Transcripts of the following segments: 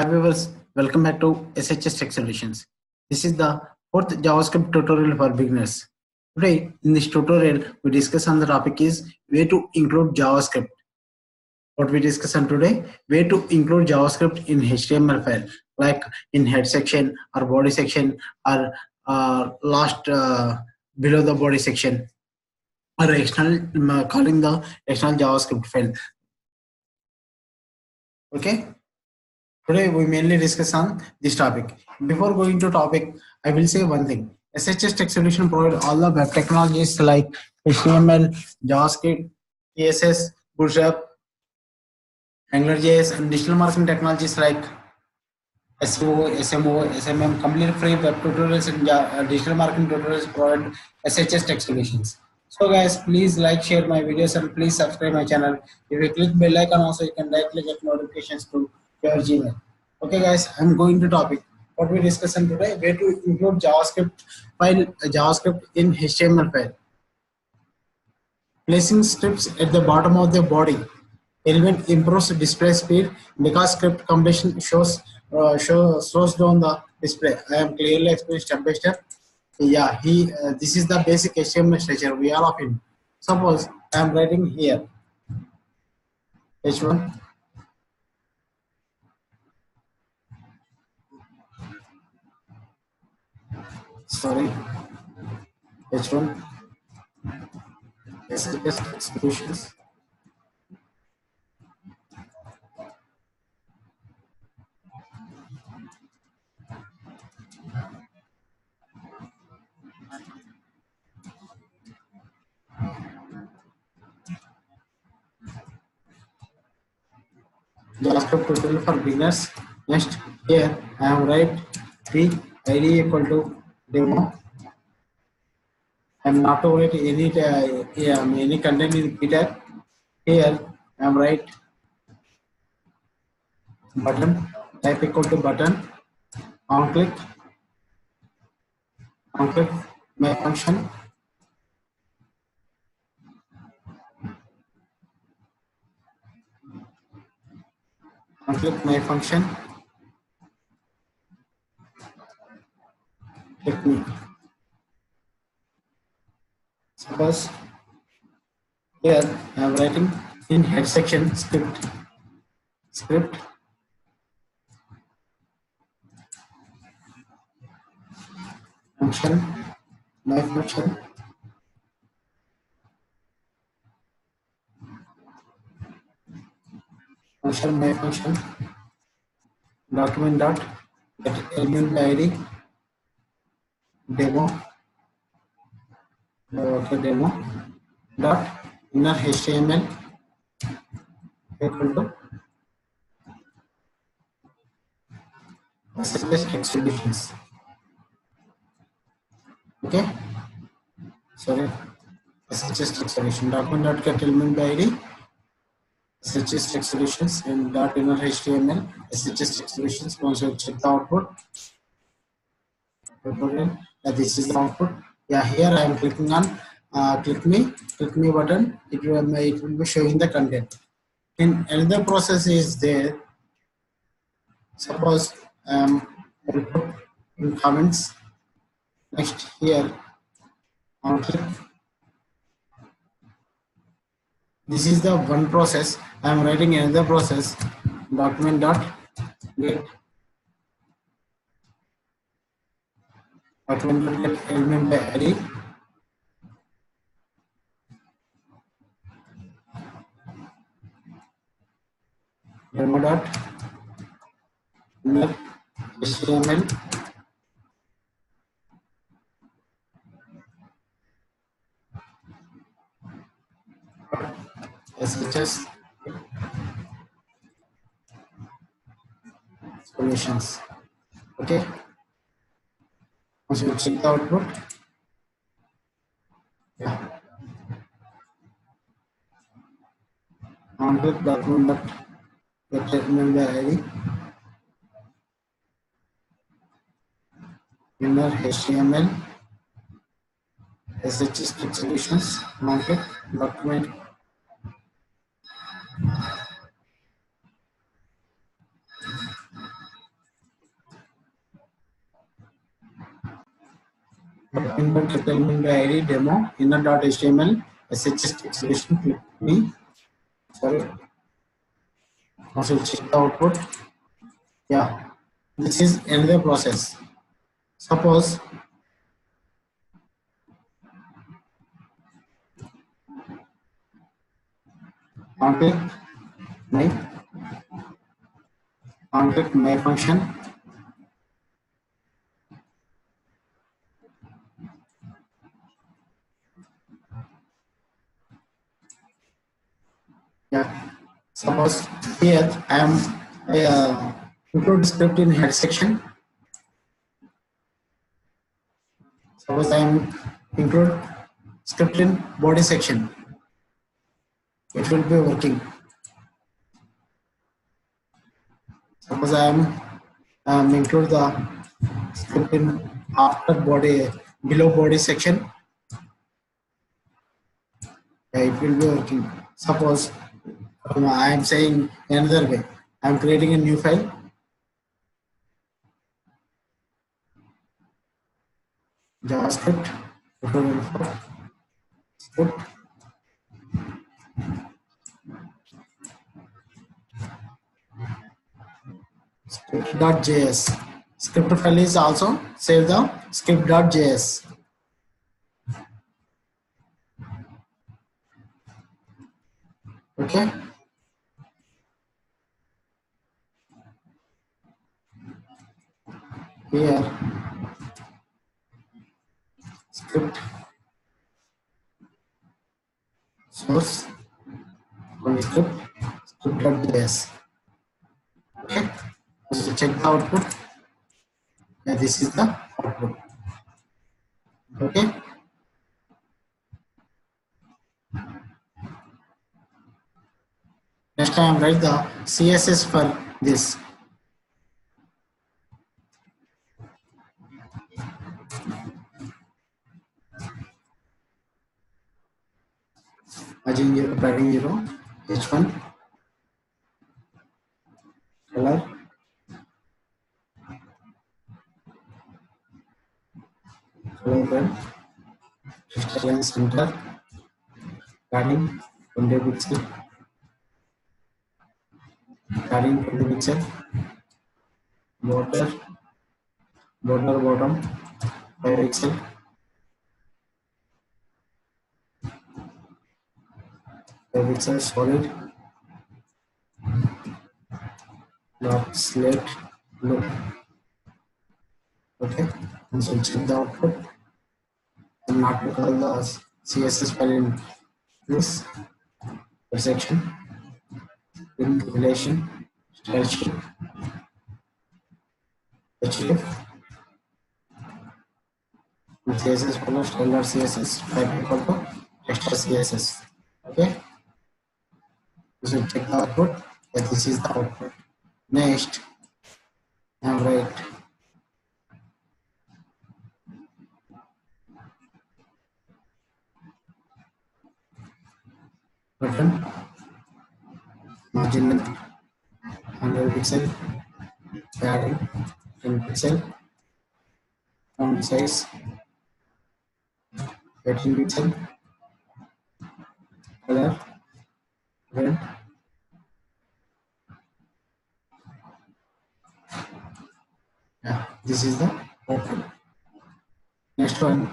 Hi viewers, welcome back to SHS Tech Solutions. This is the fourth JavaScript tutorial for beginners. Today, in this tutorial, we discuss on the topic is way to include JavaScript. What we discuss on today, way to include JavaScript in HTML file, like in head section or body section or last below the body section, or external calling the external JavaScript file. Okay. Today we mainly discuss on this topic. Before going to topic, I will say one thing. SHS Tech Solution provide all the web technologies like HTML, JavaScript, CSS, Bootstrap, AngularJS, and digital marketing technologies like SEO, SMO, SMM, complete free web tutorials and digital marketing tutorials provide SHS Tech Solutions. So guys, please like, share my videos and please subscribe my channel. If you click bell icon also, you can directly get notifications to your Gmail. Okay guys, I'm going to topic. What we discuss on today, where to include JavaScript in HTML file. Placing scripts at the bottom of the body element improves display speed because script completion slows down the display. I am clearly explaining step by step. Yeah, this is the basic HTML structure we are of him. Suppose I am writing here h1 sorry h1 SSS solutions. JavaScript tutorial for beginners. Next, here I am write p id equal to demo. I am not to write any content in p tag. Here I am write button type equal to button on click my function technique. Suppose here I am writing in head section script function my function my function document dot get element id demo demo dot inner HTML equal to SSS exhibitions. Okay, sorry, SSS exhibition document dot get element by id SSS exhibitions and dot inner HTML SSS exhibitions. Once you check the output, this is the output. Yeah, here I am clicking on click me button. It will be showing the content. In another process is there. Suppose I will put in comments. Next here on click. This is the one process. I am writing another process. Document dot get element by id demo dot inner HTML SHS solutions. Okay. Once you check the output, yeah. On click document dot get element by id inner HTML SHS solutions. On click document Input element by ID demo inner.html SHS expression click me. Sorry. Also check the output. Yeah, this is another process. Suppose conflict my conflict my function. Yeah. Suppose here I am include script in head section. Suppose I am include script in body section. It will be working. Suppose I am include the script in after body below body section. Yeah, it will be working. Suppose I am saying another way. I am creating a new file. JavaScript tutorial for script script.js. Script file is also save the script.js. Okay. Here script source from script.js. Okay. So check the output. Yeah, this is the output. Okay. Next time write the CSS for this. Margin 0, padding 0, H1, color, color red, line center, padding 20 pixel, padding 20 pixel, border, border bottom 5 pixel, 5 pixel solid, dark slate blue. Okay, and so check the output. And not to call the CSS file in this section in compilation style sheet HTML CSS follow standard CSS type equal to extra CSS. Okay, so check the output. Yeah, this is the output. Next, now write button margin length 100 pixel, padding 10 pixel, font size 18 pixel, color red. Yeah, this is the output. Next one,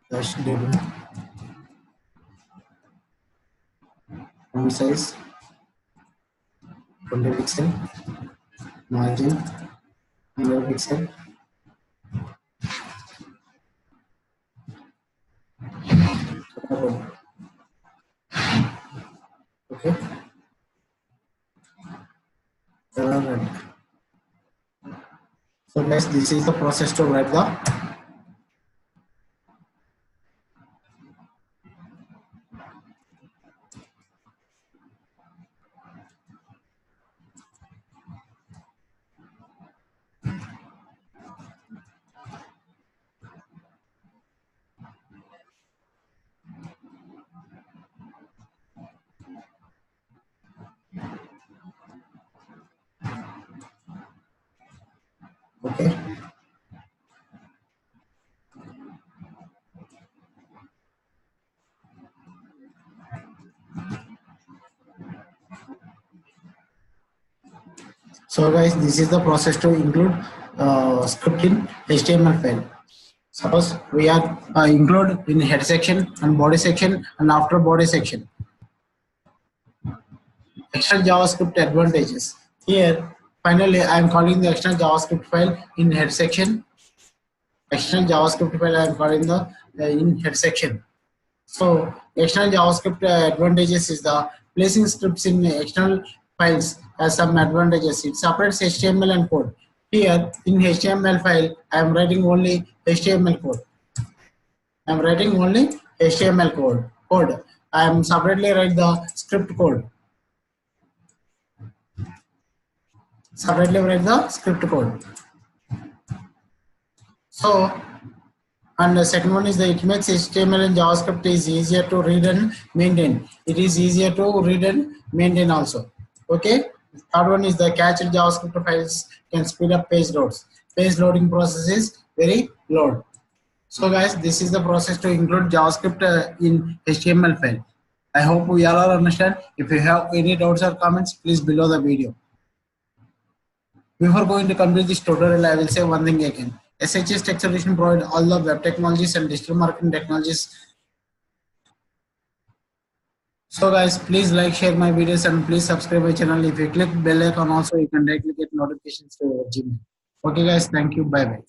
dash debug font size 20 pixel, margin 100 pixel, okay, color red. So guys, this is the process to write the Okay. So guys, this is the process to include script in HTML file. Suppose we are include in head section and body section and after body section. External JavaScript advantages. Here, finally, I am calling the external JavaScript file in head section. External JavaScript file I am calling the in head section. So, external JavaScript advantages is the placing scripts in external files has some advantages. It separates HTML and code. Here, in HTML file, I am writing only HTML code. I am writing only HTML code. I am separately write the script code. Separately write the script code. So, and the second one is that it makes HTML and JavaScript is easier to read and maintain. It is easier to read and maintain also. Okay. Third one is the cached JavaScript files can speed up page loads. Page loading process is very low. So guys, this is the process to include JavaScript in HTML file. I hope we all understand. If you have any doubts or comments, please below the video. Before going to complete this tutorial, I will say one thing again. SHS Tech Solution provide all the web technologies and digital marketing technologies. So guys, please like, share my videos and please subscribe my channel. If you click bell icon also, you can directly get notifications to your Gmail. Okay guys, thank you. Bye bye.